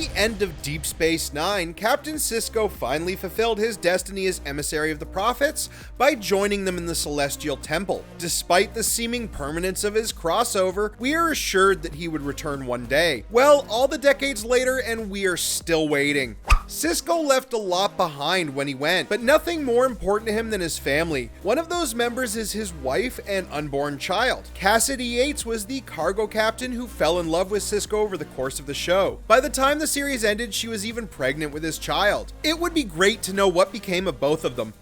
the end of Deep Space Nine, Captain Sisko finally fulfilled his destiny as emissary of the Prophets by joining them in the Celestial Temple. Despite the seeming permanence of his crossover, we are assured that he would return one day. Well, all the decades later, and we are still waiting. Sisko left a lot behind when he went, but nothing more important to him than his family. One of those members is his wife and unborn child. Cassidy Yates was the cargo captain who fell in love with Sisko over the course of the show. By the time the series ended, she was even pregnant with his child. It would be great to know what became of both of them.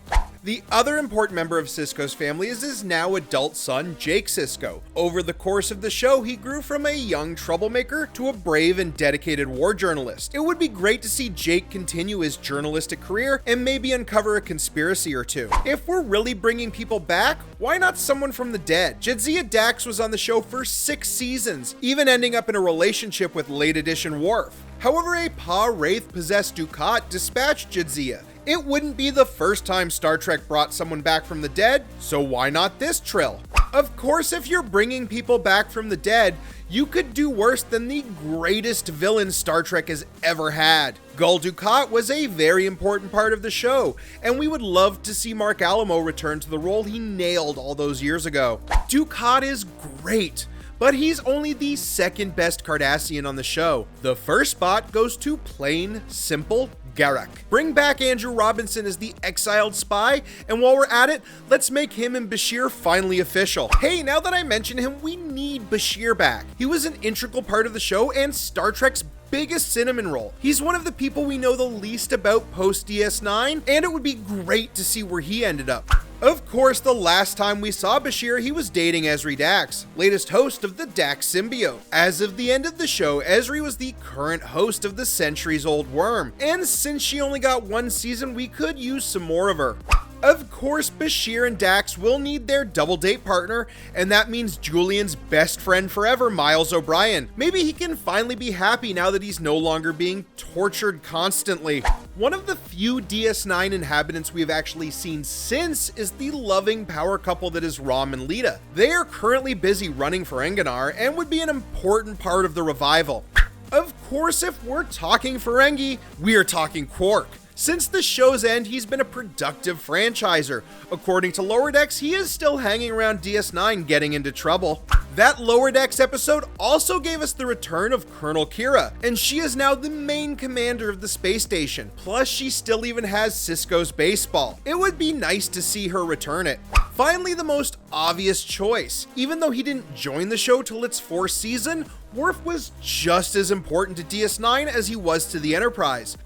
The other important member of Sisko's family is his now adult son, Jake Sisko. Over the course of the show, he grew from a young troublemaker to a brave and dedicated war journalist. It would be great to see Jake continue his journalistic career and maybe uncover a conspiracy or two. If we're really bringing people back, why not someone from the dead? Jadzia Dax was on the show for 6 seasons, even ending up in a relationship with late edition Worf. However, a Pa-Wraith-possessed Dukat dispatched Jadzia. It wouldn't be the first time Star Trek brought someone back from the dead, so why not this trill? Of course, if you're bringing people back from the dead, you could do worse than the greatest villain Star Trek has ever had. Gul Dukat was a very important part of the show, and we would love to see Mark Alamo return to the role he nailed all those years ago. Dukat is great, but he's only the second best Cardassian on the show. The first spot goes to plain, simple Garak. Bring back Andrew Robinson as the exiled spy, and while we're at it, let's make him and Bashir finally official. Hey, now that I mention him, we need Bashir back. He was an integral part of the show and Star Trek's biggest cinnamon roll. He's one of the people we know the least about post DS9, and it would be great to see where he ended up. Of course, the last time we saw Bashir, he was dating Ezri Dax, latest host of the Dax symbiote. As of the end of the show, Ezri was the current host of the centuries-old worm, and since she only got 1 season, we could use some more of her. Of course, Bashir and Dax will need their double date partner, and that means Julian's best friend forever, Miles O'Brien. Maybe he can finally be happy now that he's no longer being tortured constantly. One of the few DS9 inhabitants we've actually seen since is the loving power couple that is Rom and Lita. They are currently busy running for Enginar and would be an important part of the revival. Of course, if we're talking Ferengi, we are talking Quark. Since the show's end, he's been a productive franchiser. According to Lower Decks, he is still hanging around DS9 getting into trouble. That Lower Decks episode also gave us the return of Colonel Kira, and she is now the main commander of the space station. Plus, she still even has Sisko's baseball. It would be nice to see her return it. Finally, the most obvious choice. Even though he didn't join the show till its 4th season, Worf was just as important to DS9 as he was to the Enterprise.